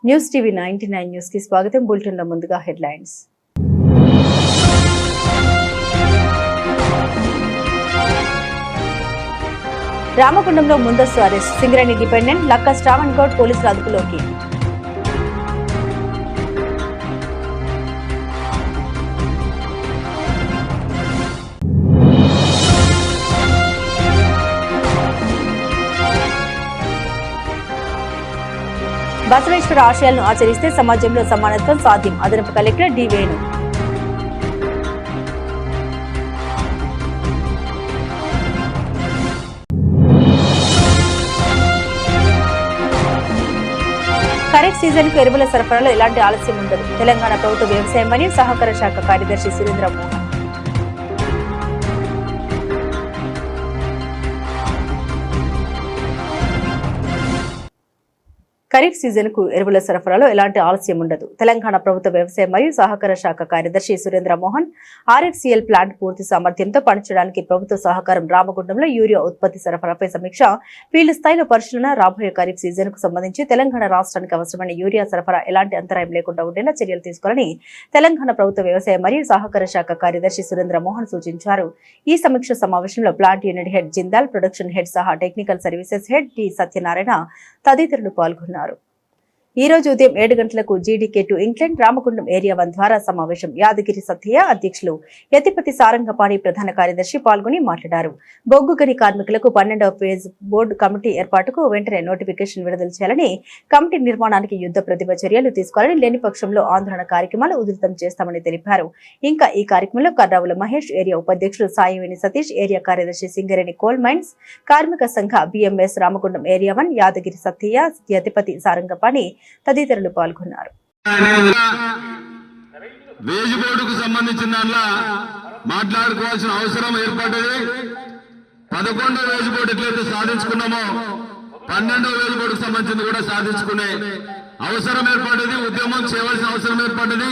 News TV 99 news కి స్వాగతం. Bulletin లో ముందుగా హెడ్లైన్స్. రామగుండంలో ముందస్తు అరెస్ట్, సింగరేణి డిపెండెంట్ లక్క శ్రావణ్ గౌడ్ పోలీసుల అదుపులోకి. బసవేశ్వర ఆశయాలను ఆచరిస్తే సమాజంలో సమానత్వం సాధ్యం, అదనపు collector D Venu. Kharif season కు ఎరువుల సరఫరాలో ఎలాంటి ఆలస్యం ఉండదు, తెలంగాణ ప్రభుత్వ వ్యవసాయ మరియు సహకార శాఖ కార్యదర్శి సురేంద్ర మోహన్. ఖరీఫ్ సీజన్ కు ఎరువుల సరఫరాలో ఎలాంటి ఆలస్యం ఉండదు, తెలంగాణ ప్రభుత్వ వ్యవసాయ మరియు సహకార శాఖ కార్యదర్శి సురేంద్ర మోహన్. ఆర్ఎఫ్సిఎల్ ప్లాంట్ పూర్తి సామర్థ్యంతో పనిచేయడానికి ప్రభుత్వ సహకారం. రామగుండంలో యూరియా ఉత్పత్తి సరఫరాపై సమీక్ష, ఫీల్డ్ స్థాయిలో పరిశీలన. రాబోయే ఖరీఫ్ సీజన్ కు సంబంధించి తెలంగాణ రాష్ట్రానికి అవసరమైన యూరియా సరఫరా ఎలాంటి అంతరాయం లేకుండా ఉండేలా చర్యలు తీసుకోవాలని తెలంగాణ ప్రభుత్వ వ్యవసాయ మరియు సహకార శాఖ కార్యదర్శి సురేంద్ర మోహన్ సూచించారు. ఈ సమీక్ష సమావేశంలో plant unit head Jindal, production head సహా technical services head T Satyanarayana తదితరులు పాల్గొన్నారు. ఈ రోజు ఉదయం 7 గంటలకు జీడీకే2 ఇంగ్లాండ్ రామగుండం ఏరియా 1 ద్వారా సమావేశం. యాదగిరి సత్యయ్య అధ్యక్షులు, యతిపతి సారంగపాణి ప్రధాన కార్యదర్శి పాల్గొని మాట్లాడారు. బొగ్గు గని కార్మికులకు 12వ ఫేజ్ బోర్డు కమిటీ ఏర్పాటుకు వెంటనే నోటిఫికేషన్ విడుదల చేయాలని, కమిటీ నిర్మాణానికి యుద్ధ ప్రతిభ చర్యలు తీసుకోవాలని, లేని పక్షంలో ఆందోళన కార్యక్రమాలు ఉధృతం చేస్తామని తెలిపారు. ఇంకా ఈ కార్యక్రమంలో కర్రావుల మహేష్, ఏరియా ఉపాధ్యక్షులు సాయివేణి సతీష్, ఏరియా కార్యదర్శి సింగరేణి కోల్ మైన్స్ కార్మిక సంఘ బిఎంఎస్ రామగుండం ఏరియా 1 యాదగిరి సత్యయ్య, యతిపతి సారంగపాణి తదితరులు పాల్గొన్నారు. వేజ్ బోర్డుకు సంబంధించిన దాంట్లో మాట్లాడుకోవాల్సిన అవసరం ఏర్పడ్డది. 11వ వేజ్ బోర్డు ఎట్లయితే సాధించుకున్నామో 12వ వేజ్ బోర్డుకు సంబంధించింది కూడా సాధించుకునే అవసరం ఏర్పడ్డది. ఉద్యమం చేయవలసిన అవసరం ఏర్పడ్డది.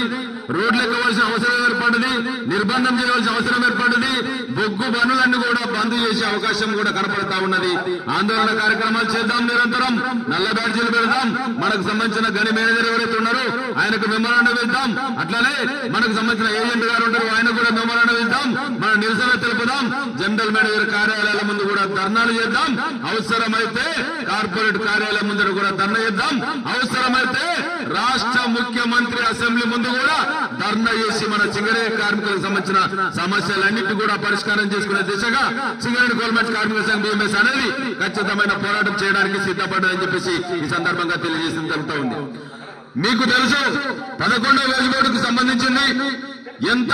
రోడ్లు ఎక్కవలసిన అవసరం ఏర్పడ్డది. నిర్బంధం చేయవలసిన అవసరం ఏర్పడ్డది. బొగ్గు బండ్లన్నీ కూడా బంద్ చేసే అవకాశం కూడా కనపడతా ఉన్నది. ఆందోళన కార్యక్రమాలు చేద్దాం, నిరంతరం నల్ల బ్యాడ్జీలు పెడదాం. మనకు సంబంధించిన గని మేనేజర్ ఎవరైతే ఉన్నారో ఆయనకు మెమోరాండం ఇద్దాం. అట్లనే మనకు సంబంధించిన ఏజెంట్ గారు ఉంటారు, ఆయన కూడా మెమోరాండం ఇద్దాం. మన నిరసన తెలుపుదాం. జనరల్ మేనేజర్ కార్యాలయాల ముందు కూడా ధర్నాలు చేద్దాం. అవసరమైతే కార్పొరేట్ కార్యాలయం ముందు కూడా ధర్నా చేద్దాం. అవసరమైతే రాష్ట్ర ముఖ్యమంత్రి అసెంబ్లీ ముందు కూడా ధర్నా చేసి మన సింగరేణి కార్మికులకు సంబంధించిన సమస్యలన్నింటినీ కూడా పరిష్కారం చేసుకునే దిశగా సింగరేణి గవర్నమెంట్ కార్మిక సంఘం బిఎంఎస్ అనేది ఖచ్చితమైన పోరాటం చేయడానికి సిద్ధపడ్డదని చెప్పేసి ఈ సందర్భంగా తెలియజేసిన జరుగుతూ ఉంది. మీకు తెలుసు 11వ వేజ్ బోర్డుకు సంబంధించింది ఎంత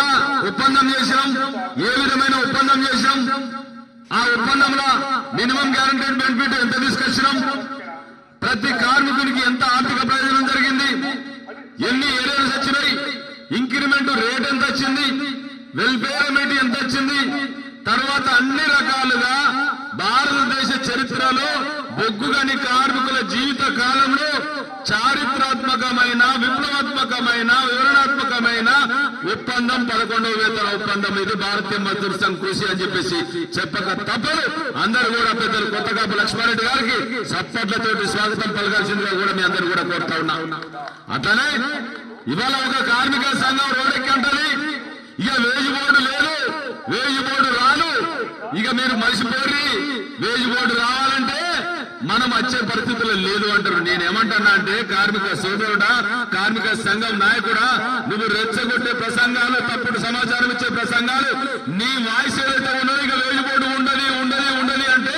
ఒప్పందం చేశాం, ఏ విధమైన ఒప్పందం చేశాం, ఆ ఒప్పందంలో మినిమం గ్యారంటీడ్ బెనిఫిట్ ఎంత తీసుకొచ్చినాం, ప్రతి కార్మికునికి ఎంత ఆర్థిక ప్రయోజనం జరిగింది, ఎన్ని ఏరియాస్ వచ్చినాయి, ఇంక్రిమెంట్ రేట్ ఎంత వచ్చింది, వెల్ఫేర్ అమెనిటీ ఎంత వచ్చింది, తర్వాత అన్ని రకాలుగా భారతదేశ చరిత్రలో బొగ్గు గని కార్మికుల జీవిత కాలంలో చారిత్రాత్మకమైన, విప్లవాత్మకమైన, వివరణాత్మకమైన ఒప్పందం 11వ వేతన ఒప్పందం. ఇది భారతీయ మజ్దూర్ సంఘ్ కృషి అని చెప్పేసి చెప్పక తప్పదు. అందరూ కూడా పెద్దలు కొత్తకాపు లక్ష్మారెడ్డి గారికి సప్పట్లతోటి స్వాగతం పలకాల్సిందిగా కూడా మీ అందరూ కూడా కోరుతా ఉన్నా. అట్లనే ఇవాళ ఒక కార్మిక సంఘం రోడ్డెక్కి అంటది, ఇక వేజ్ బోర్డు లేదు, వేజ్ బోర్డు రాను, ఇక మీరు మర్చిపోర్రి, వేజ్ బోర్డు రావాలంటే మనం వచ్చే పరిస్థితుల్లో లేదు అంటారు. నేనేమంటున్నా అంటే, కార్మిక సోదరుడా, కార్మిక సంఘం నాయకుడా, నువ్వు రెచ్చగొట్టే ప్రసంగాలు, తప్పుడు సమాచారం ఇచ్చే ప్రసంగాలు, నీ వాయిస్ ఏదైతే ఉన్నదో ఇక వేజ్ బోర్డు ఉండని ఉండని ఉండని అంటే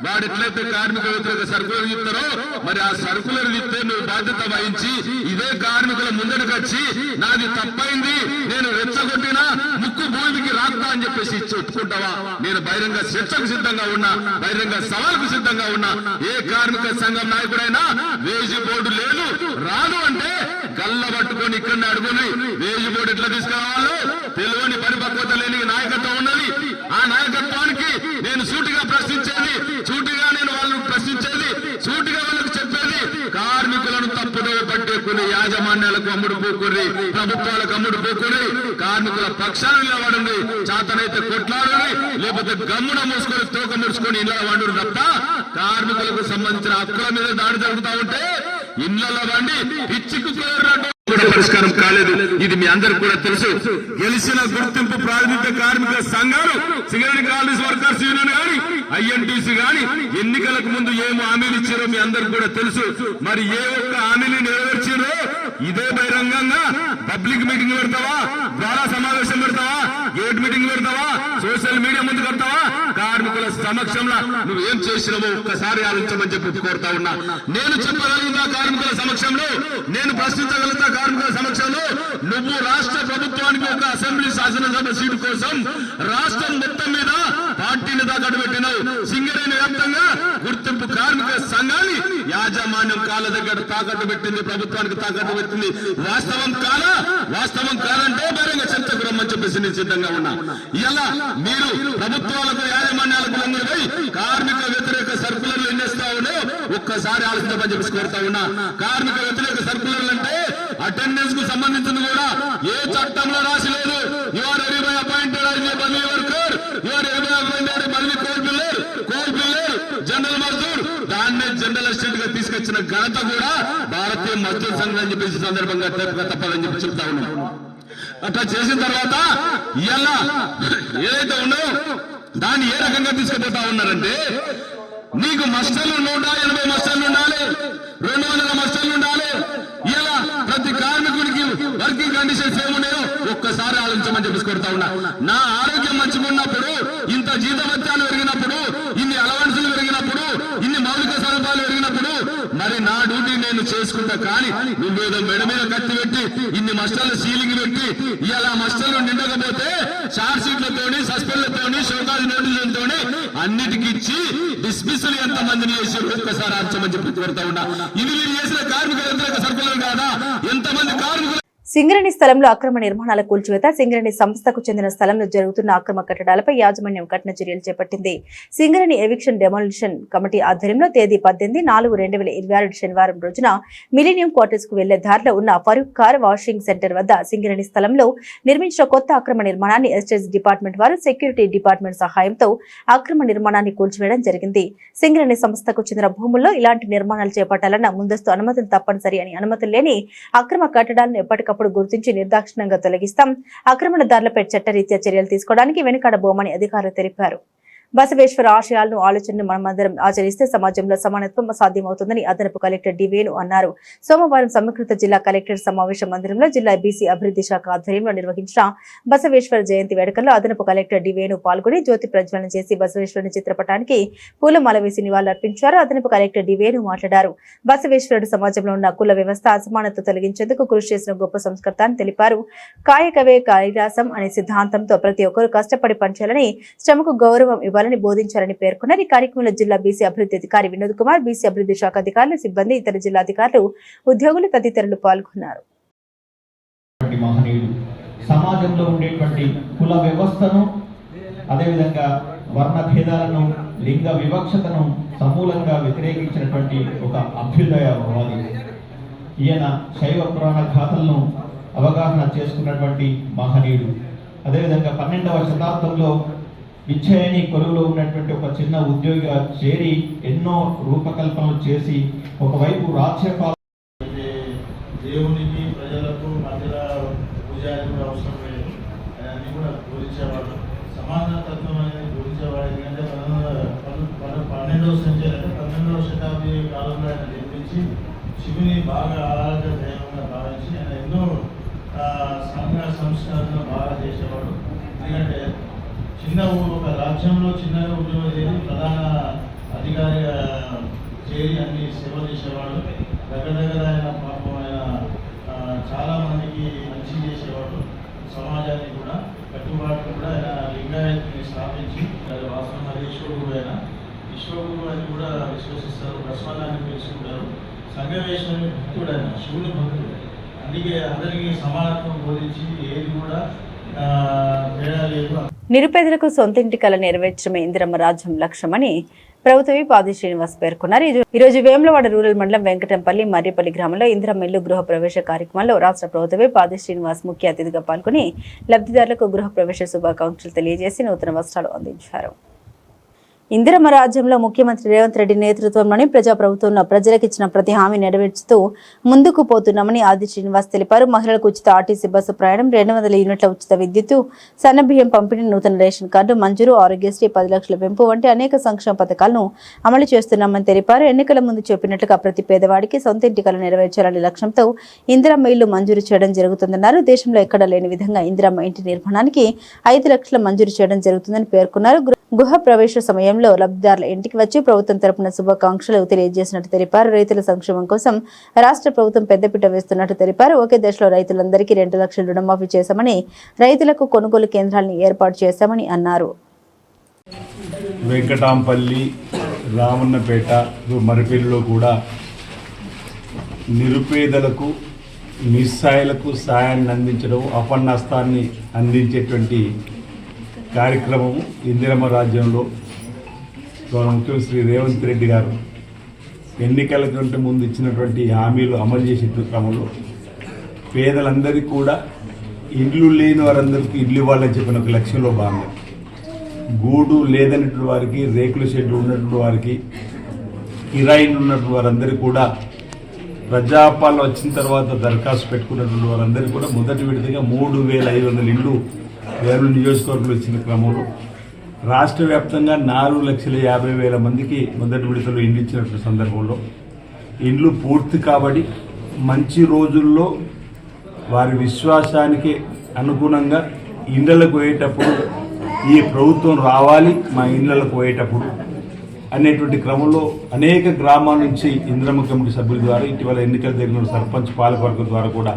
వాడు ఎట్లయితే కార్మిక వ్యతిరేక సర్కులర్ ఇస్తారో మరి ఆ సర్కులర్ ఇస్తే నువ్వు బాధ్యత వహించి ఇదే కార్మికుల ముందరికి వచ్చి నాది తప్పైంది, నేను రెచ్చగొట్టినా ముక్కు భూమికి రాస్తా అని చెప్పేసి చెప్పుకుంటావా? నేను బహిరంగ చర్చకు సిద్ధంగా ఉన్నా, బహిరంగ సవాల్కు సిద్ధంగా ఉన్నా. ఏ కార్మిక సంఘం నాయకుడైనా వేజ్ బోర్డు లేదు, రాను అంటే గల్ల పట్టుకొని ఇక్కడ అడుగుని వేజ్ బోర్డు ఎట్లా తీసుకురావాలో తెలియని పరిపక్వత లేని నాయకత్వం ఉన్నది. ఆ నాయకత్వానికి నేను సూటిగా ప్రశ్నించేది, సూటిగా నేను వాళ్ళను ప్రశ్నించేది, సూటిగా వాళ్ళకు చెప్పేది, కార్మికులను తప్పుదో పట్టేకుని యాజమాన్యాలకు అమ్ముడు పోకుని, ప్రభుత్వాలకు అమ్ముడు పోకుని, కార్మికుల పక్షాలు నిలబడండి, చేతనైతే కొట్లాడండి, లేకపోతే గమ్మున మూసుకొని తోక ముడుచుకొని ఇలా వండు తప్ప కార్మికులకు సంబంధించిన హక్కుల మీద దాడి జరుగుతూ ఉంటే ఇళ్లలో రండి పిచ్చికి కూడా పరిష్కారం కాలేదు. ఇది మీ అందరికి కూడా తెలుసు. గెలిచిన గుర్తింపు ప్రాతినిధ్య కార్మిక సంఘాలు సింగరేణి కాలనీస్ వర్కర్స్ యూనియన్ గాని ఐఎన్టీసీ గాని ఎన్నికలకు ముందు ఏం హామీలు ఇచ్చారో మీ అందరికి కూడా తెలుసు. మరి ఏ ఒక్క హామీని నెరవేర్చారో ఇదే బహిరంగంగా పబ్లిక్ మీటింగ్ పెడతావా, ద్వారా సమావేశం పెడతావా, గేట్ మీటింగ్ పెడతావా, సోషల్ మీడియా ముందు కడతావా, కార్మికుల సమక్షంలో నువ్వేం చేసినావో ఒక్కసారి ఆలోచించమని చెప్పి కోరుతా ఉన్నా. నేను చెప్పగలుగుతా కార్మికుల సమక్షంలో, నేను ప్రశ్నించగలుగుతా కార్మికుల సమక్షంలో. నువ్వు రాష్ట్ర ప్రభుత్వానికి ఒక అసెంబ్లీ శాసనసభ సీటు కోసం రాష్ట్రం మొత్తం మీద పార్టీని తాకట్టు పెట్టినావు. సింగరేణి వ్యాప్తంగా గుర్తింపు కార్మిక సంఘాన్ని యాజమాన్యం కాళ్ళ దగ్గర తాకట్టు పెట్టింది, ప్రభుత్వానికి తాకట్టు పెట్టింది. వాస్తవం కాదంటే బహిరంగ చర్చకు రమ్మని చెప్పేసి నేను సిద్ధంగా ఉన్నా. ఇలా మీరు ప్రభుత్వాలకు యాజమాన్యాలకు లొంగిపోయి కార్మిక వ్యతిరేక సర్కులర్లు ఎన్నేస్తా ఉన్నాయో ఒక్కసారి ఆలోచించమని చెప్పేసి కోరుతా ఉన్నా. కార్మిక వ్యతిరేక సర్కులర్లు అంటే అటెండెన్స్ కు సంబంధించింది కూడా ఏ చట్టంలో రాసి లేదు. యువర్ ఎరిబై అపాయింటెడ్ as a బదిలీ వర్కర్, యువర్ ఎరిబై అపాయింటెడ్ బదిలీ కోల్ పిల్లర్ జనరల్ మజ్దూర్, దాన్నే జనరల్ అసిస్టెంట్ గా తీసుకొచ్చిన ఘనత కూడా భారతీయ మజ్దూర్ సంఘం అని చెప్పేసి సందర్భంగా తప్పదని చెప్పి చెప్తా ఉన్నాం. అట్లా చేసిన తర్వాత ఇలా ఏదైతే ఉందో దాన్ని ఏ రకంగా తీసుకుపోతా ఉన్నారంటే, నీకు మస్టర్లు 180 మస్టర్లు ఉండాలి, 200 మస్టర్లు ఉండాలి. ఇలా ప్రతి కార్మికుడికి వర్కింగ్ కండిషన్స్ ఏమున్నాయో ఒక్కసారి ఆలోచించమని చెప్పి కోరుతా ఉన్నా. నా ఆరోగ్యం మంచిగా ఉన్నప్పుడు, ఇంత జీతభత్యాలు పెరిగినప్పుడు, ఇన్ని అలవెన్సులు పెరిగినప్పుడు, ఇన్ని మౌలిక సదుపాయాలు పెరిగినప్పుడు మరి నా డ్యూటీ నేను చేసుకుంటా. కానీ నువ్వేదో మెడ మీద కత్తి పెట్టి ఇన్ని మస్టర్లు సీలింగ్ పెట్టి ఇలా మస్టర్లు నిండకపోతే చార్జ్ షీట్లతోని, సస్పెండ్లతోని, షోకాజ్ నోటీసులతోని అన్నిటికీ ఇచ్చి డిస్మిస్లు ఎంత మందిని చేసి ఒక్కసారి ఆర్చమని చెప్పి కోరుతా ఉన్నా. ఇది మీరు చేసిన కార్మిక వ్యతిరేక సర్కులర్ కాదా? ఎంతమంది కార్మికులు సింగరేణి స్థలంలో అక్రమ నిర్మాణాల కూల్చివేత. సింగరేణి సంస్థకు చెందిన స్థలంలో జరుగుతున్న అక్రమ కట్టడాలపై యాజమాన్యం కఠిన చర్యలు చేపట్టింది. సింగరేణి ఎవిక్షన్ డెమాలిషన్ కమిటీ ఆధ్వర్యంలో తేదీ 18/4/2026 శనివారం రోజున మిలీనియం క్వార్టర్స్ కు వెళ్లే దారిలో ఉన్న ఫరూక్ కార్ వాషింగ్ సెంటర్ వద్ద సింగరేణి స్థలంలో నిర్మించిన కొత్త అక్రమ నిర్మాణాన్ని ఎస్టేట్స్ డిపార్ట్మెంట్ వారు సెక్యూరిటీ డిపార్ట్మెంట్ సహాయంతో అక్రమ నిర్మాణాన్ని కూల్చివేయడం జరిగింది. సింగరేణి సంస్థకు చెందిన భూముల్లో ఇలాంటి నిర్మాణాలు చేపట్టాలన్న ముందస్తు అనుమతులు తప్పనిసరి అని, అనుమతులు లేని అక్రమ కట్టడాలను ఎప్పటికప్పుడు గుర్తించి నిర్దాక్షిణ్యంగా తొలగిస్తాం, ఆక్రమణదారులపై చట్టరీత్యా చర్యలు తీసుకోవడానికి వెనుకాడబోమని అధికారులు తెలిపారు. బసవేశ్వర ఆశయాలను, ఆలోచనను మనమందరం ఆచరిస్తే సమాజంలో సమానత్వం సాధ్యమవుతుందని అదనపు కలెక్టర్ డి వేణు అన్నారు. సోమవారం సమీకృత జిల్లా కలెక్టర్ సమావేశ మందిరంలో జిల్లా బీసీ అభివృద్ధి శాఖ ఆధ్వర్యంలో నిర్వహించిన బసవేశ్వర జయంతి వేడుకల్లో అదనపు కలెక్టర్ డి వేణు పాల్గొని జ్యోతి ప్రజ్వలన చేసి బసవేశ్వరుని చిత్రపటానికి పూలమాల వేసి నివాళులర్పించారు. అదనపు కలెక్టర్ డి వేణు మాట్లాడారు. బసవేశ్వరుడు సమాజంలో ఉన్న కుల వ్యవస్థ అసమానత తొలగించేందుకు కృషి చేసిన గొప్ప సంస్కర్త అని తెలిపారు. కాయకవే కైలాసం అనే సిద్ధాంతంతో ప్రతి ఒక్కరూ కష్టపడి పనిచేయాలని, శ్రమకు గౌరవం ఇవ్వాలని బోధించారని పేర్కొన్నారు. ఈ కార్యక్రమంలో జిల్లా బీసీ అభివృద్ధి అధికారి వినోద్ కుమార్, బీసీ అభివృద్ధి శాఖ అధికారులు, సిబ్బంది, ఇతర జిల్లా అధికారులు, ఉద్యోగులు తదితరులు పాల్గొన్నారు. సమాజంలో ఉండేటువంటి కుల వ్యవస్థను, అదేవిధంగా వర్ణ భేదాలను, లింగ వివక్షతను సమూలంగా వ్యతిరేకించినటువంటి ఒక అభ్యుదయవాది. ఈయన శైవ పురాణ గాథలను అవగాహన చేసుకున్నటువంటి మహనీయుడు. అదేవిధంగా 12వ శతాబ్దంలో విచ్చయని కొలువులో ఉన్నటువంటి ఒక చిన్న ఉద్యోగిగా చేరి ఎన్నో రూపకల్పనలు చేసి ఒకవైపు రాజ్యపాల దేవునికి ప్రజలకు మధ్యలో పూజారి అవసరం లేదు, అన్నీ కూడా బోధించేవాడు. సమానతత్వం అనేది బోధించేవాడు. ఎందుకంటే 12వ సెంచరీ అంటే 12వ శతాబ్ది కాలంలో ఆయన నిర్మించి శివుని బాగా ఆరాధన దైవంగా భావించి ఆయన ఎన్నో సంఘ సంస్కరణలు బాగా చేసేవాడు. ఎందుకంటే చిన్న ఒక రాజ్యంలో చిన్నగా ఉద్యోగం చేసి ప్రధాన అధికారిగా చేరి అన్ని సేవ చేసేవాడు. దగ్గర ఆయన పాపం ఆయన చాలా మందికి మంచి చేసేవాడు. సమాజానికి కూడా కట్టుబాటు కూడా ఆయన లింగాయత్ని స్థాపించి వాస్తవం ఈశ్వరుడు ఆయన ఈశ్వరుడు అని కూడా విశ్వసిస్తారు. ప్రస్వాదాన్ని తెలుసుకుంటారు. సంఘవేశ్వరుని భక్తుడు ఆయన, శివుని భక్తుడు. అందుకే అందరికీ సమానత్వం బోధించి ఏది కూడా తేడా లేదు. నిరుపేదలకు సొంతింటి కల నెరవేర్చడమే ఇందిరమ్మ రాజ్యం లక్ష్యమని ప్రభుత్వ పాది శ్రీనివాస్ పేర్కొన్నారు. ఈరోజు వేములవాడ రూరల్ మండలం వెంకటంపల్లి మర్రిపల్లి గ్రామంలో ఇందిరమ్మ ఇల్లు గృహ ప్రవేశ కార్యక్రమంలో రాష్ట్ర ప్రభుత్వ పాది శ్రీనివాస్ ముఖ్య అతిథిగా పాల్గొని లబ్ధిదారులకు గృహ ప్రవేశ శుభాకాంక్షలు తెలియజేసి నూతన వస్త్రాలు అందించారు. ఇందిరమ్మ రాజ్యంలో ముఖ్యమంత్రి రేవంత్ రెడ్డి నేతృత్వంలోని ప్రజాప్రభుత్వంలో ప్రజలకిచ్చిన ప్రతి హామీ నెరవేర్చుతూ ముందుకు పోతున్నామని ఆది శ్రీనివాస్ తెలిపారు. మహిళలకు ఉచిత ఆర్టీసీ బస్సు ప్రయాణం, 200 యూనిట్ల ఉచిత విద్యుత్తు, సన్నబియ్యం పంపిణీ, నూతన రేషన్ కార్డు మంజూరు, ఆరోగ్యశ్రీ 10 లక్షల పెంపు వంటి అనేక సంక్షేమ పథకాలను అమలు చేస్తున్నామని తెలిపారు. ఎన్నికల ముందు చెప్పినట్లుగా ప్రతి పేదవాడికి సొంత ఇంటి కల నెరవేర్చాలనే లక్ష్యంతో ఇందిరమ్మ ఇల్లు మంజూరు చేయడం జరుగుతుందన్నారు. దేశంలో ఎక్కడా లేని విధంగా ఇందిరమ్మ ఇంటి నిర్మాణానికి 5 లక్షల మంజూరు చేయడం జరుగుతుందని పేర్కొన్నారు. గృహ ప్రవేశ సమయంలో లబ్ధిదారుల ఇంటికి వచ్చి ప్రభుత్వం తరపున శుభాకాంక్షలు తెలియజేసినట్టు తెలిపారు. రైతుల సంక్షేమం కోసం రాష్ట్ర ప్రభుత్వం పెద్దపీట వేస్తున్నట్టు తెలిపారు. ఒకే దశలో రైతులందరికీ 2 లక్షల రుణమాఫీ చేశామని, రైతులకు కొనుగోలు కేంద్రాలను ఏర్పాటు చేశామని అన్నారు. వెంకటాంపల్లి, రామన్నపేట, మరిపల్లిలో కూడా నిరుపేదలకు, నిస్సాయులకు సాయాన్ని అందించడం, అపన్నస్తాన్ని అందించేటువంటి కార్యక్రమము ఇందిరమ్మ రాజ్యంలో గౌరవ ముఖ్యమంత్రి శ్రీ రేవంత్ రెడ్డి గారు ఎన్నికల కంటే ముందు ఇచ్చినటువంటి హామీలు అమలు చేసే క్రమంలో పేదలందరికీ కూడా ఇండ్లు లేని వారందరికీ ఇల్లు ఇవ్వాలని చెప్పిన ఒక లక్ష్యంలో భాగంగా గూడు లేదన్నటువంటి వారికి, రేకుల షెడ్లు ఉన్నటువంటి వారికి, కిరాయిలు ఉన్నటువంటి వారందరికీ కూడా ప్రజాపాలన వచ్చిన తర్వాత దరఖాస్తు పెట్టుకున్నటువంటి వారందరికీ కూడా మొదటి విడతగా 3,500 ఇళ్ళు వేరు నియోజకవర్గంలో ఇచ్చిన క్రమంలో రాష్ట్ర వ్యాప్తంగా 4,50,000 మందికి మొదటి విడతలో ఇండ్లు ఇచ్చినటువంటి సందర్భంలో ఇండ్లు పూర్తి కాబట్టి మంచి రోజుల్లో వారి విశ్వాసానికి అనుగుణంగా ఇండ్లకు పోయేటప్పుడు ఈ ప్రభుత్వం రావాలి మా ఇండ్లకు పోయేటప్పుడు అనేటువంటి క్రమంలో అనేక గ్రామాల నుంచి ఇందిరమ్మ కమిటీ సభ్యుల ద్వారా, ఇటీవల ఎన్నికలు జరిగిన సర్పంచ్ పాలకవర్గం ద్వారా కూడా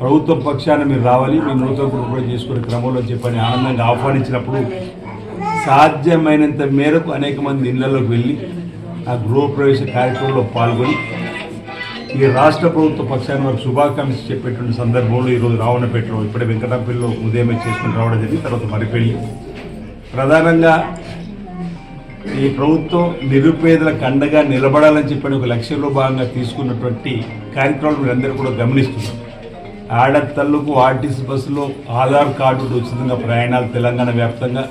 ప్రభుత్వ పక్షాన మీరు రావాలి, మీ నూతన కూడా చేసుకునే క్రమంలో చెప్పని ఆనందంగా ఆహ్వానించినప్పుడు సాధ్యమైనంత మేరకు అనేక మంది ఇళ్లలోకి వెళ్ళి ఆ గృహప్రవేశ కార్యక్రమంలో పాల్గొని ఈ రాష్ట్ర ప్రభుత్వ పక్షాన్ని వారికి శుభాకాంక్షలు చెప్పేటువంటి సందర్భంలో ఈరోజు రావణపేటలో, ఇప్పుడే వెంకటాపల్లిలో ఉదయమే చేసుకుని రావడం జరిగింది. తర్వాత మరిపల్లి ప్రధానంగా ఈ ప్రభుత్వం నిరుపేదలకు అండగా నిలబడాలని చెప్పని ఒక లక్ష్యంలో భాగంగా తీసుకున్నటువంటి కార్యక్రమాలు మీరందరూ కూడా గమనిస్తున్నారు. ఆడతల్లుకు ఆర్టీసీ బస్సులో ఆధార్ కార్డు ఉచితంగా ప్రయాణాలు తెలంగాణ వ్యాప్తంగా,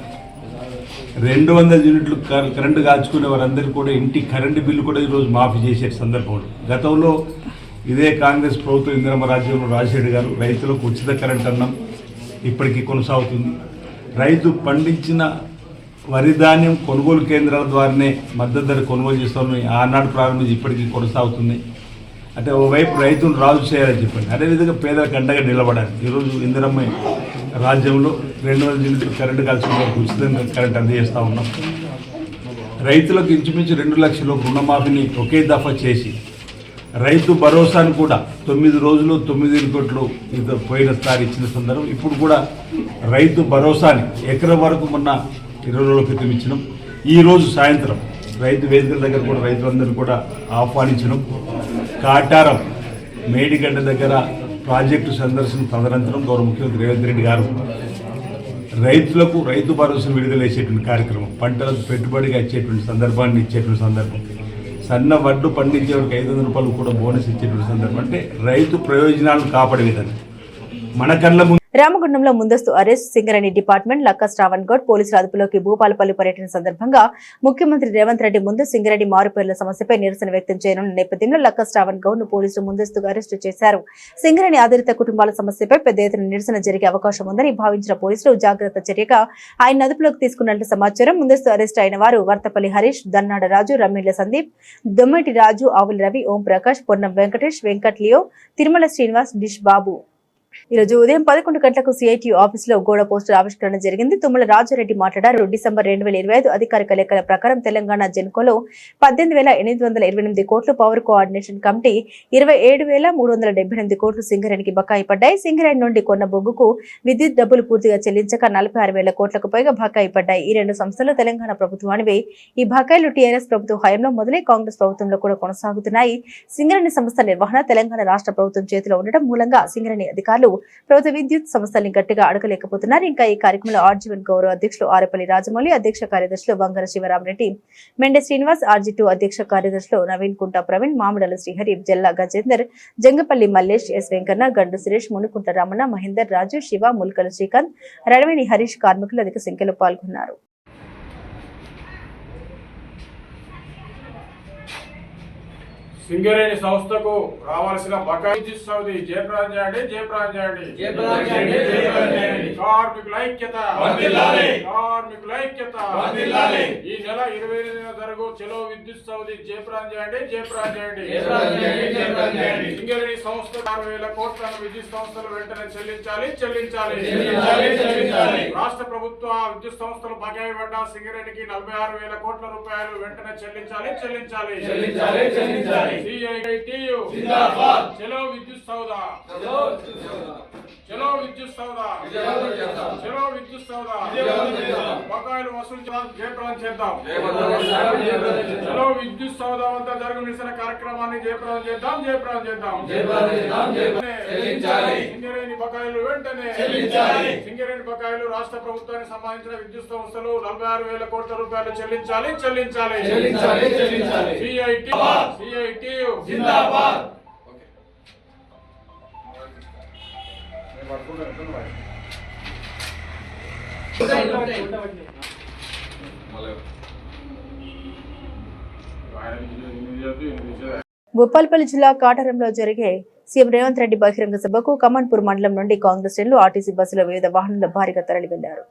200 యూనిట్లు కరెంటు కాల్చుకునే వారందరికీ కూడా ఇంటి కరెంటు బిల్లు కూడా ఈరోజు మాఫీ చేసే సందర్భంలో గతంలో ఇదే కాంగ్రెస్ ప్రభుత్వం ఇందిరమ్మ రాజ్యంలో రాజశేఖర్ గారు రైతులకు ఉచిత కరెంట్ అన్నం ఇప్పటికీ కొనసాగుతుంది. రైతు పండించిన వరి ధాన్యం కొనుగోలు కేంద్రాల ద్వారానే మద్దతు ధర కొనుగోలు చేస్తామని ఆనాడు ప్రారంభించి ఇప్పటికీ కొనసాగుతుంది. అంటే ఓవైపు రైతును రాజు చేయాలని చెప్పండి, అదేవిధంగా పేదలకు అండగా నిలబడాలి. ఈరోజు ఇందిరమ్మ రాజ్యంలో 200 యూనిట్లు కరెంటు కలిసి ఉచితంగా కరెంట్ అందజేస్తూ ఉన్నాం. రైతులకు ఇంచుమించు 2 లక్షల రుణమాఫీని ఒకే దఫా చేసి రైతు భరోసాను కూడా 9 రోజులు 9 కోట్లు పోయినసారి ఇచ్చిన సందర్భం. ఇప్పుడు కూడా రైతు భరోసాని ఎకరం వరకు మొన్న 20 రోజుల క్రితం ఇచ్చినాం. ఈరోజు సాయంత్రం రైతు వేదికల దగ్గర కూడా రైతులందరూ కూడా ఆహ్వానించడం, కాటారం మేడిగడ్డ దగ్గర ప్రాజెక్టు సందర్శన తదనంతరం గౌరవ ముఖ్యమంత్రి రేవంత్ రెడ్డి గారు రైతులకు రైతు భరోసా విడుదల చేసేటువంటి కార్యక్రమం, పంటలకు పెట్టుబడిగా ఇచ్చేటువంటి సందర్భాన్ని ఇచ్చేటువంటి సందర్భం, సన్న వడ్డు పండించే వారికి 500 రూపాయలు కూడా బోనస్ ఇచ్చేటువంటి సందర్భం. అంటే రైతు ప్రయోజనాలను కాపాడే విధంగా మన కళ్ళ ముందు రామగుండంలో ముందస్తు అరెస్ట్, సింగరేణి డిపార్ట్మెంట్ లక్క శ్రావణ్ గౌడ్ పోలీసుల అదుపులోకి. భూపాలపల్లి పర్యటన సందర్భంగా ముఖ్యమంత్రి రేవంత్ రెడ్డి ముందు సింగరేణి మారుపేర్ల సమస్యపై నిరసన వ్యక్తం చేయనున్న నేపథ్యంలో లక్క శ్రావణ్ గౌడ్ ను పోలీసులు ముందస్తుగా అరెస్టు చేశారు. సింగరేణి ఆధారిత కుటుంబాల సమస్యపై పెద్ద ఎత్తున నిరసన జరిగే అవకాశం ఉందని భావించిన పోలీసులు జాగ్రత్త చర్యగా ఆయన అదుపులోకి తీసుకున్నట్లు సమాచారం. ముందస్తు అరెస్టు అయిన వారు వర్తపల్లి హరీష్, దన్నాడ రాజు, రమ్మీళ్ల సందీప్, దొమ్మటి రాజు, ఆవుల రవి, ఓం ప్రకాష్, పొన్నం వెంకటేష్, వెంకట్ లియో, తిరుమల శ్రీనివాస్, డిష్ బాబు. ఈరోజు ఉదయం 11 గంటలకు సిఐటియు ఆఫీసులో గోడ పోస్టర్ ఆవిష్కరణ జరిగింది. తుమ్మల రాజారెడ్డి మాట్లాడారు. డిసెంబర్ 2025 అధికారిక లెక్కల ప్రకారం తెలంగాణ జెన్కోలో 18,828 కోట్లు, పవర్ కోఆర్డినేషన్ కమిటీ 27,378 కోట్లు సింగరేణికి బకాయి పడ్డాయి. సింగరేణి నుండి కొన్న బొగ్గుకు విద్యుత్ డబ్బులు పూర్తిగా చెల్లించక 46,000 కోట్లకు పైగా బకాయి పడ్డాయి. ఈ 2 సంస్థలు తెలంగాణ ప్రభుత్వానివే. ఈ బకాయిలు టీఆర్ఎస్ ప్రభుత్వ హయాంలో మొదలై కాంగ్రెస్ ప్రభుత్వంలో కూడా కొనసాగుతున్నాయి. సింగరేణి సంస్థ నిర్వహణ తెలంగాణ రాష్ట్ర ప్రభుత్వం చేతిలో ఉండడం మూలంగా సింగరేణి అధికారులు ప్రభుత్వ విద్యుత్ సంస్థల్ని గట్టిగా అడగలేకపోతున్నారు. ఇంకా ఈ కార్యక్రమంలో ఆర్జీవన్ గౌరవ అధ్యక్షులు ఆరపల్లి రాజమౌళి, అధ్యక్ష కార్యదర్శులు బంగార శివరామరెడ్డి, మెండే శ్రీనివాస్, ఆర్జీ2 అధ్యక్ష కార్యదర్శులు నవీన్ కుంట ప్రవీణ్, మామిడాల శ్రీహరి, జల్లా గజేందర్, జంగపల్లి మల్లేష్, ఎస్ వెంకన్న, గండు సురేష్, మునుకుంట రమణ, మహేందర్, రాజు, శివ, ముల్కల శ్రీకాంత్, రణవేణి హరీష్ కార్మికులు అధిక సంఖ్యలో పాల్గొన్నారు. సింగరేణి సంస్థకు రావాల్సిన బకాయి సౌదీ జయప్రదం చేయండి, జయప్రదం చేయండి. కార్మికుల ఐక్యత, కార్మికుల ఐక్యత. ఈ నెల 28న జరుగు చెలో విద్యుత్ సౌదీ జయప్రదం చేయండి, జయప్రదం చేయండి. సింగరేణి సంస్థ 6,000 కోట్లను విద్యుత్ సంస్థలు వెంటనే చెల్లించాలి. రాష్ట్ర ప్రభుత్వ విద్యుత్ సంస్థలు బకాయి పడ్డ సింగరేణికి 46,000 కోట్ల రూపాయలు వెంటనే చెల్లించాలి. CITU జిందాబాద్. చలో విద్యుత్ సౌదా, చలో విద్యుత్ సౌదా, చలో విద్యుత్ సౌదా. బకాయిలు వసూలు జయప్రదం చేద్దాం. చలో విద్యుత్ సౌదా వద్ద జరుగు నిరసన కార్యక్రమాన్ని జయప్రదం చేద్దాం. సింగరేణి బకాయిలు వెంటనే సింగరేణి బకాయిలు రాష్ట్ర ప్రభుత్వానికి సంబంధించిన విద్యుత్ సంస్థలు 46,000 కోట్ల రూపాయలు చెల్లించాలి. CITU జిందాబాద్. భూపాల్పల్లి జిల్లా కాటారంలో జరిగే సీఎం రేవంత్ రెడ్డి బహిరంగ సభకు కమాన్పూర్ మండలం నుండి కాంగ్రెస్ శ్రేణులు ఆర్టీసీ బస్సులో వివిధ వాహనాల్లో భారీగా తరలి వెళ్లారు.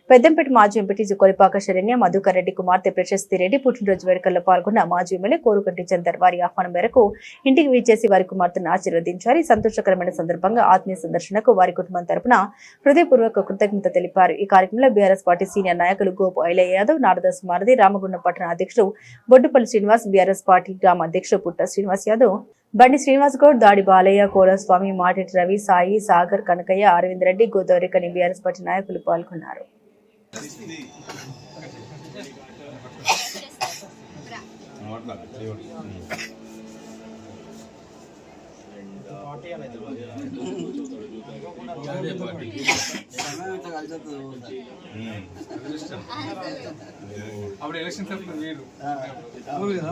పెద్దంపేట మాజీ ఎంపీటీసీ కొలిపాక శరణ్య మధుకర్ రెడ్డి కుమార్తె ప్రశస్తి రెడ్డి పుట్టినరోజు వేడుకల్లో పాల్గొన్న మాజీ ఎమ్మెల్యే కోరుకంటి చందర్ వారి ఆహ్వానం మేరకు ఇంటికి విచ్చేసి వారి కుమార్తెను ఆశీర్వదించారు. ఈ సంతోషకరమైన సందర్భంగా ఆత్మీయ సందర్శనకు వారి కుటుంబం తరపున హృదయపూర్వక కృతజ్ఞత తెలిపారు. ఈ కార్యక్రమంలో బీఆర్ఎస్ పార్టీ సీనియర్ నాయకులు గోపు ఐలయ్య యాదవ్, నారదాస్ మారది, రామగుండం పట్టణ అధ్యక్షుడు బొడ్డుపల్లి శ్రీనివాస్, బీఆర్ఎస్ పార్టీ గ్రామ అధ్యక్షుడు పుట్ట శ్రీనివాస్ యాదవ్, బండి శ్రీనివాస్ గౌడ్, దాడి బాలయ్య, కోలస్వామి, మాటిటి రవి, సాయి, సాగర్, కనకయ్య, అరవింద్ రెడ్డి, గోదావరి కని బీఆర్ఎస్ పార్టీ నాయకులు పాల్గొన్నారు. అప్పుడు ఎలక్షన్ తరఫున వేరు కదా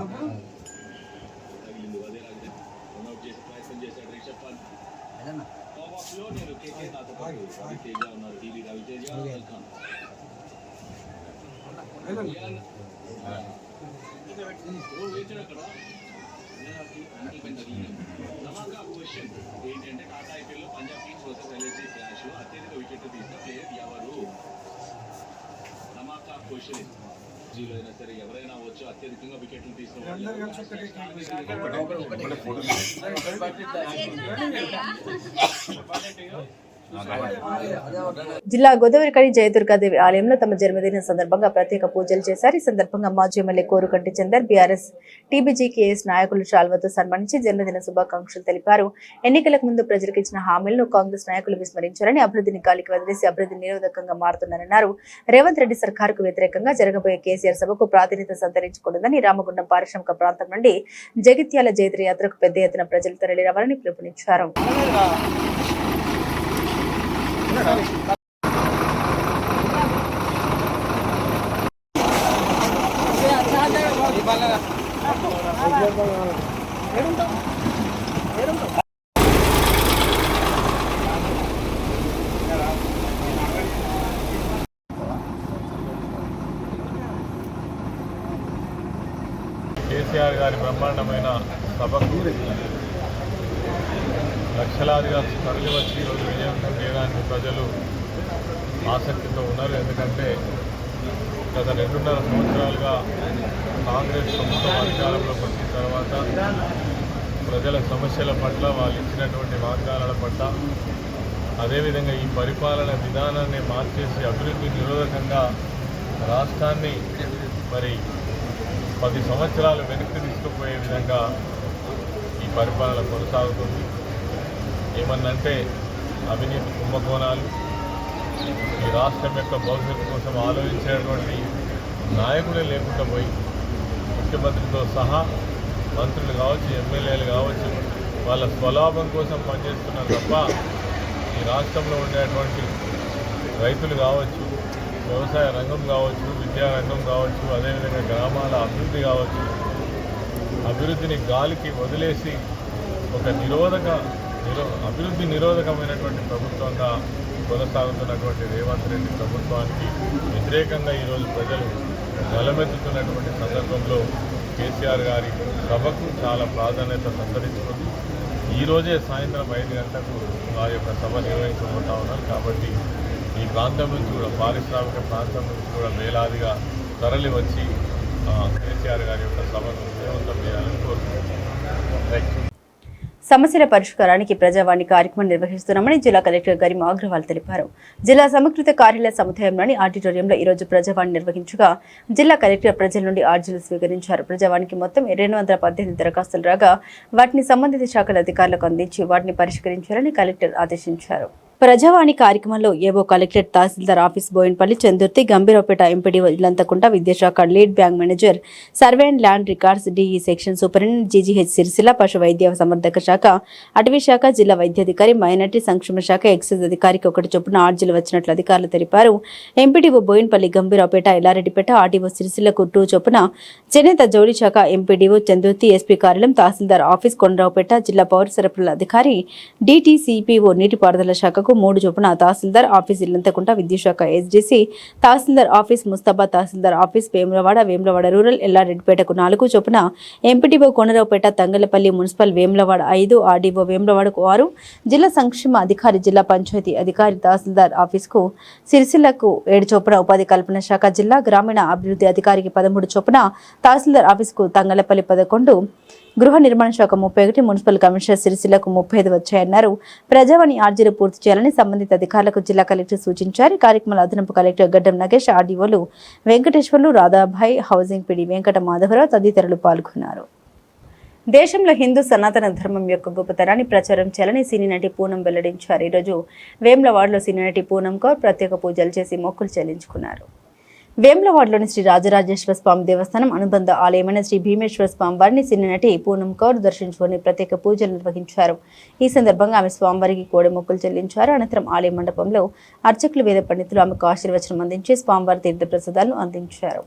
జీలో అయినా సరే ఎవరైనా వచ్చి అత్యధికంగా వికెట్లు తీసుకున్నారు. జిల్లా గోదావరికని జయదుర్గాదేవి ఆలయంలో తమ జన్మదిన సందర్భంగా ప్రత్యేక పూజలు చేశారు. ఈ సందర్భంగా మాజీ ఎమ్మెల్యే కోరుకంటి చందర్, బీఆర్ఎస్ టీబీజీకేఎస్ నాయకులు శాల్వతో సన్మానించి జన్మదిన శుభాకాంక్షలు తెలిపారు. ఎన్నికలకు ముందు ప్రజలకు ఇచ్చిన హామీలను కాంగ్రెస్ నాయకులు విస్మరించారని, అభివృద్ధిని గాలికి వదిలేసి అభివృద్ధి నిరోధకంగా మారుతున్నారన్నారు. రేవంత్ రెడ్డి సర్కారుకు వ్యతిరేకంగా జరగబోయే కేసీఆర్ సభకు ప్రాతినిధ్యం సంతరించకూడదని రామగుండం పారిశ్రామిక ప్రాంతం నుండి జగిత్యాల జైత్ర యాత్రకు పెద్ద ఎత్తున ప్రజలు తరలిరావాలని పిలుపునిచ్చారు. కేసీఆర్ గారి బ్రహ్మాండమైన సభకు లక్షలాదిగా తరలి వచ్చి ఈరోజు విజయవంతం చేయడానికి ప్రజలు ఆసక్తితో ఉన్నారు. ఎందుకంటే గత 2.5 సంవత్సరాలుగా కాంగ్రెస్ ప్రభుత్వం అధికారంలోకి వచ్చిన తర్వాత ప్రజల సమస్యల పట్ల వాళ్ళు ఇచ్చినటువంటి వాగ్దానాల పట్ల, అదేవిధంగా ఈ పరిపాలన విధానాన్ని మార్చేసి అభివృద్ధి నిరోధకంగా రాష్ట్రాన్ని మరి 10 సంవత్సరాలు వెనక్కి తీసుకుపోయే విధంగా ఈ పరిపాలన కొనసాగుతుంది. ఏమన్నంటే అవినీతి కుంభకోణాలు, ఈ రాష్ట్రం యొక్క భవిష్యత్తు కోసం ఆలోచించేటువంటి నాయకులే లేకుండా పోయి ముఖ్యమంత్రితో సహా మంత్రులు కావచ్చు, ఎమ్మెల్యేలు కావచ్చు, వాళ్ళ స్వలాభం కోసం పనిచేస్తున్నారు తప్ప ఈ రాష్ట్రంలో ఉండేటువంటి రైతులు కావచ్చు, వ్యవసాయ రంగం కావచ్చు, విద్యా రంగం కావచ్చు, అదేవిధంగా గ్రామాల అభివృద్ధి కావచ్చు, అభివృద్ధిని గాలికి వదిలేసి ఒక అభివృద్ధి నిరోధకమైనటువంటి ప్రభుత్వంగా కొనసాగుతున్నటువంటి రేవంత్ రెడ్డి ప్రభుత్వానికి వ్యతిరేకంగా ఈరోజు ప్రజలు గలమెత్తుతున్నటువంటి సందర్భంలో కేసీఆర్ గారి సభకు చాలా ప్రాధాన్యత సంతరించుకుంది. ఈరోజే సాయంత్రం 5 గంటలకు వారి యొక్క సభ నిర్వహించబోతా ఉన్నారు. కాబట్టి ఈ ప్రాంతం నుంచి కూడా, పారిశ్రామిక ప్రాంతం నుంచి కూడా వేలాదిగా తరలి వచ్చి కేసీఆర్ గారి యొక్క సభను విజయవంతం చేయాలని కోరుతున్నాను. సమస్యల పరిష్కారానికి ప్రజావాణి కార్యక్రమం నిర్వహిస్తున్నామని జిల్లా కలెక్టర్ గరిమ అగ్రవాల్ తెలిపారు. జిల్లా సమకృత కార్యాలయ సముదాయంలోని ఆడిటోరియంలో ఈ రోజు ప్రజావాణి నిర్వహించగా జిల్లా కలెక్టర్ ప్రజల నుండి అర్జీలు స్వీకరించారు. ప్రజావాణికి మొత్తం 218 దరఖాస్తులు రాగా వాటిని సంబంధిత శాఖల అధికారులకు అందించి వాటిని పరిష్కరించాలని కలెక్టర్ ఆదేశించారు. ప్రజావాణి కార్యక్రమంలో ఏవో కలెక్టరేట్, తహసీల్దార్ ఆఫీస్ బోయిన్పల్లి, చందుర్తి, గంభీరావుపేట ఎంపీడీ ఇల్లంతకుంట, విద్యాశాఖ lead bank manager, survey and land records DE section superintendent, GGH Sircilla, పశు వైద్య సంవర్ధక శాఖ, అటవీ శాఖ, జిల్లా వైద్యాధికారి, మైనార్టీ సంక్షేమ శాఖ, ఎక్సైజ్ అధికారికి 1 చొప్పున ఆర్జీలు వచ్చినట్లు అధికారులు తెలిపారు. ఎంపీడీఓ బోయిన్పల్లి, గంభీరావుపేట, ఎల్లారెడ్డిపేట, ఆర్డీఓ సిరిసిల్లకు 2 చొప్పున, చేనేత జౌళి శాఖ ఎంపీడీఓ చందుర్తి, ఎస్పీ కార్యాలయం, తహసీల్దార్ ఆఫీస్ కొండరావుపేట, జిల్లా పౌర సరఫరాల అధికారి, డిటిసిపిఓ నీటిపారుదల శాఖకు 3 చొప్పున, తహసీల్దార్ ఆఫీస్ ఇల్లంతకుంట, విద్యాశాఖ SDC, tahsildar office Mustabad, tahsildar office Vemulawada rural, ఎల్లారెడ్డిపేటకు 4 చొప్పున, MPDO Kondaraopet, Thangallapalli municipal, Vemulawada 5, RDO వేములవాడకు 6, జిల్లా సంక్షేమ అధికారి, జిల్లా పంచాయతీ అధికారి, తహసీల్దార్ ఆఫీస్కు సిరిసిల్లకు 7 చొప్పున, ఉపాధి కల్పన శాఖ, జిల్లా గ్రామీణ అభివృద్ధి అధికారికి 13 చొప్పున, తహసీల్దార్ ఆఫీస్కు తంగలపల్లి 11, గృహ నిర్మాణ శాఖ 31, మున్సిపల్ కమిషనర్ సిరిసిల్లకు 35 వచ్చాయన్నారు. ప్రజావాణి ఆర్జీలు పూర్తి చేయాలని సంబంధిత అధికారులకు జిల్లా కలెక్టర్ సూచించారు. కార్యక్రమంలో అదనపు కలెక్టర్ గడ్డం నగేష్, ఆర్డీఓలు వెంకటేశ్వర్లు, రాధాభాయ్, హౌసింగ్ పీడీ వెంకట మాధవరావు తదితరులు పాల్గొన్నారు. దేశంలో హిందూ సనాతన ధర్మం యొక్క గొప్పతనాన్ని ప్రచారం చేయాలని సినీ నటి పూనం వెల్లడించారు. ఈరోజు వేములవాడలో సినీ నటి పూనం కౌర్ ప్రత్యేక పూజలు చేసి మొక్కులు చెల్లించుకున్నారు. వేములవాడలోని శ్రీ రాజరాజేశ్వర స్వామి దేవస్థానం అనుబంధ ఆలయమైన శ్రీ భీమేశ్వర స్వామి వారిని సినీ నటి పూనం కౌర్ దర్శించుకుని ప్రత్యేక పూజలు నిర్వహించారు. ఈ సందర్భంగా ఆమె స్వామివారికి కోడి మొక్కులు చెల్లించారు. అనంతరం ఆలయ మండపంలో అర్చకులు, వేద పండితులు ఆమెకు ఆశీర్వచనం అందించి స్వామివారి తీర్థ ప్రసాదాలను అందించారు.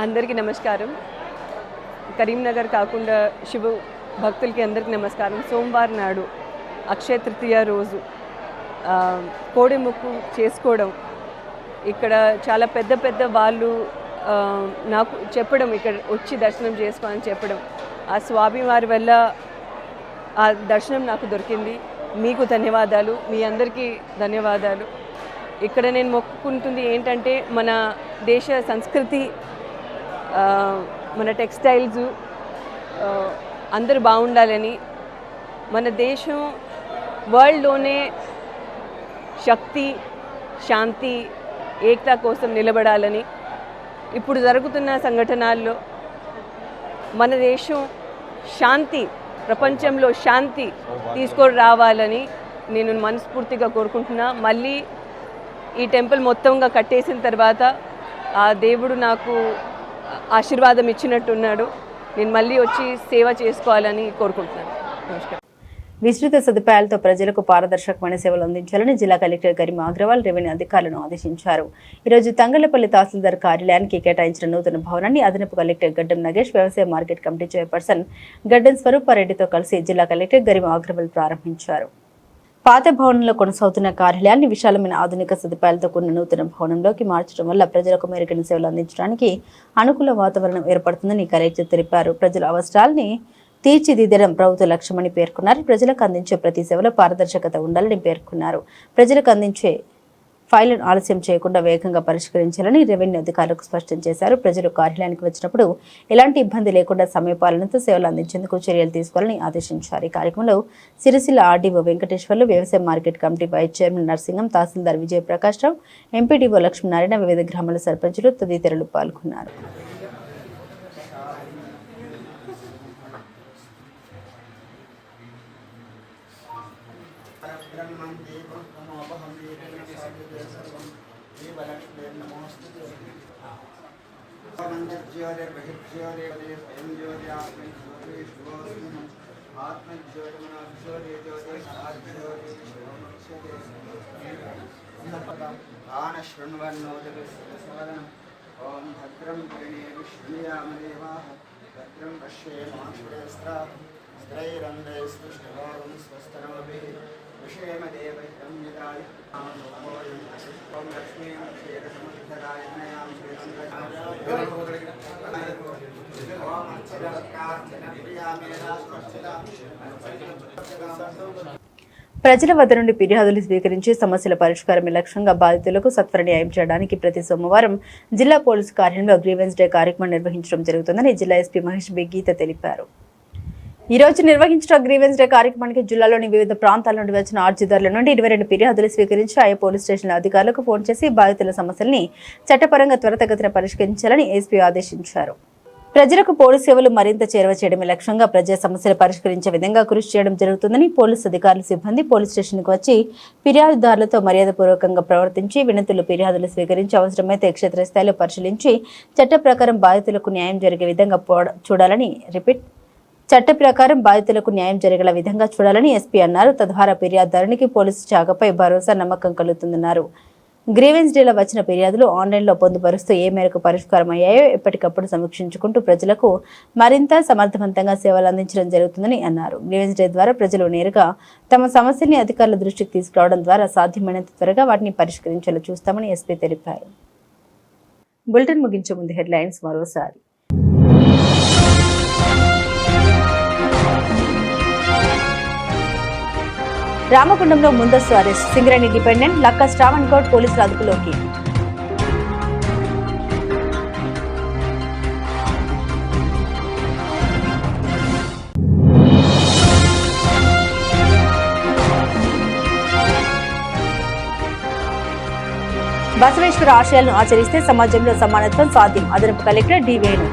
అందరికీ నమస్కారం. కరీంనగర్ కాకుండా శివ భక్తులకి అందరికీ నమస్కారం. సోమవారం నాడు అక్షయ తృతీయ రోజు కోడి ముక్కు చేసుకోవడం, ఇక్కడ చాలా పెద్ద పెద్ద వాళ్ళు నాకు చెప్పడం, ఇక్కడ వచ్చి దర్శనం చేసుకోవాలని చెప్పడం, ఆ స్వామి వారి వల్ల ఆ దర్శనం నాకు దొరికింది. మీకు ధన్యవాదాలు, మీ అందరికీ ధన్యవాదాలు. ఇక్కడ నేను మొక్కుకుంటుంది ఏంటంటే మన దేశ సంస్కృతి, మన టెక్స్టైల్స్ అందరూ బాగుండాలని, మన దేశం వరల్డ్లోనే శక్తి, శాంతి, ఏకత కోసం నిలబడాలని, ఇప్పుడు జరుగుతున్న సంఘటనల్లో మన దేశం శాంతి, ప్రపంచంలో శాంతి తీసుకొని రావాలని నేను మనస్ఫూర్తిగా కోరుకుంటున్నా. మళ్ళీ ఈ టెంపుల్ మొత్తంగా కట్టేసిన తర్వాత ఆ దేవుడు నాకు ఆశీర్వాదం ఇచ్చినట్టున్నాడు. నేను మళ్ళీ వచ్చి సేవ చేసుకోవాలని కోరుకుంటున్నాను. నమస్కారం. విస్తృత సదుపాయాలతో ప్రజలకు పారదర్శకమైన సేవలు అందించాలని జిల్లా కలెక్టర్ గరిమా అగ్రవాల్ రెవెన్యూ అధికారులను ఆదేశించారు. ఈరోజు తంగళ్లపల్లి తహసీల్దార్ కార్యాలయానికి కేటాయించిన నూతన భవనాన్ని అదనపు కలెక్టర్ గడ్డం నగేష్, వ్యవసాయ మార్కెట్ కమిటీ చైర్పర్సన్ గడ్డం స్వరూపారెడ్డితో కలిసి జిల్లా కలెక్టర్ గరిమా అగ్రవాల్ ప్రారంభించారు. పాత భవనంలో కొనసాగుతున్న కార్యాలయాన్ని విశాలమైన ఆధునిక సదుపాయాలతో కూడిన నూతన భవనంలోకి మార్చడం వల్ల ప్రజలకు మెరుగైన సేవలు అందించడానికి అనుకూల వాతావరణం ఏర్పడుతుందని కలెక్టర్ తెలిపారు. ప్రజల అవసరాల్ని తీర్చిదిద్దడం ప్రభుత్వ లక్ష్యమని పేర్కొన్నారు. ప్రజలకు అందించే ప్రతి సేవలో పారదర్శకత ఉండాలని పేర్కొన్నారు. ప్రజలకు అందించే ఫైళ్లను ఆలస్యం చేయకుండా వేగంగా పరిష్కరించాలని రెవెన్యూ అధికారులకు స్పష్టం చేశారు. ప్రజలు కార్యాలయానికి వచ్చినప్పుడు ఎలాంటి ఇబ్బంది లేకుండా సమయపాలనతో సేవలు అందించేందుకు చర్యలు తీసుకోవాలని ఆదేశించారు. ఈ కార్యక్రమంలో సిరిసిల్ల ఆర్డీఓ వెంకటేశ్వర్లు, వ్యవసాయ market committee vice chairman Narsingam, తహసీల్దార్ విజయప్రకాష్ రావు, ఎంపీడీఓ లక్ష్మీనారాయణ, వివిధ గ్రామాల సర్పంచులు తదితరులు పాల్గొన్నారు. ఓం భద్రం ప్రణేమి శ్రీయామదేవాః భద్రం పశ్యేమాక్షురేస్త్రైరంగైస్తు శ్రీవారం స్వస్తనమభిః విషేమ దేవైతం యదాయ ఓం లక్ష్మీం క్షీరసముద్ధరాయ నయాం ప్రజల వద్ద నుండి ఫిర్యాదులు స్వీకరించి సమస్యల పరిష్కారమే లక్ష్యంగా బాధితులకు సత్వర న్యాయం చేయడానికి ప్రతి సోమవారం జిల్లా పోలీసు కార్యాలయంలో గ్రీవెన్స్ డే కార్యక్రమం నిర్వహించడం జరుగుతుందని జిల్లా ఎస్పీ మహేష్ బి గీత తెలిపారు. ఈ రోజు నిర్వహించిన గ్రీవెన్స్ డే కార్యక్రమానికి జిల్లాలోని వివిధ ప్రాంతాల నుండి వచ్చిన అర్జీదారుల నుండి 22 ఫిర్యాదులు స్వీకరించి ఆయా పోలీస్ స్టేషన్ల అధికారులకు ఫోన్ చేసి బాధితుల సమస్యల్ని చట్టపరంగా త్వరితగతిన పరిష్కరించాలని ఎస్పీ ఆదేశించారు. ప్రజలకు పోలీసు సేవలు మరింత చేరువ చేయడమే లక్ష్యంగా ప్రజా సమస్యలు పరిష్కరించే విధంగా కృషి చేయడం జరుగుతుందని పోలీసు అధికారులు, సిబ్బంది పోలీస్ స్టేషన్కు వచ్చి ఫిర్యాదుదారులతో మర్యాదపూర్వకంగా ప్రవర్తించి వినతులు, ఫిర్యాదులు స్వీకరించి అవసరమైతే క్షేత్రస్థాయిలో పరిశీలించి చట్ట ప్రకారం బాధితులకు న్యాయం జరిగే విధంగా జరిగేలా విధంగా చూడాలని ఎస్పీ అన్నారు. తద్వారా ఫిర్యాదుదారునికి పోలీసు శాఖపై భరోసా, నమ్మకం కలుగుతుందన్నారు. గ్రీవెన్స్ డేలో వచ్చిన ఫిర్యాదులు ఆన్లైన్లో పొందుపరుస్తూ ఏ మేరకు పరిష్కారం అయ్యాయో ఎప్పటికప్పుడు సమీక్షించుకుంటూ ప్రజలకు మరింత సమర్థవంతంగా సేవలు అందించడం జరుగుతుందని అన్నారు. గ్రీవెన్స్ డే ద్వారా ప్రజలు నేరుగా తమ సమస్యల్ని అధికారుల దృష్టికి తీసుకురావడం ద్వారా సాధ్యమైనంత త్వరగా వాటిని పరిష్కరించేలా చూస్తామని ఎస్పీ తెలిపారు. బులెటిన్ ముగించే ముందు హెడ్లైన్స్ మరోసారి. రామగుండంలో ముందస్తు అరెస్ట్, సింగరేణి డిపెండెంట్ లక్క శ్రావణ్ గౌడ్ పోలీసుల అదుపులోకి. బసవేశ్వర ఆశయాలను ఆచరిస్తే సమాజంలో సమానత్వం సాధ్యం, అదనపు collector D Venu.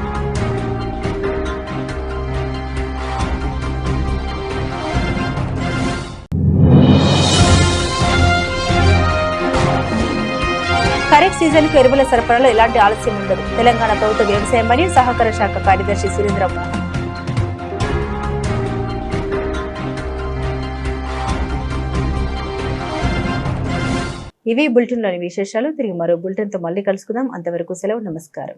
Kharif season కు ఎరువుల సరఫరాలో ఎలాంటి ఆలస్యం ఉండదు, తెలంగాణ ప్రభుత్వ వ్యవసాయ మరియు సహకార శాఖ కార్యదర్శి సురేంద్ర మోహన్. ఇవి బులెటిన్లోని విశేషాలు. తిరిగి మరో బులెటిన్తో మళ్ళీ కలుసుకుందాం. అంతవరకు సెలవు. నమస్కారం.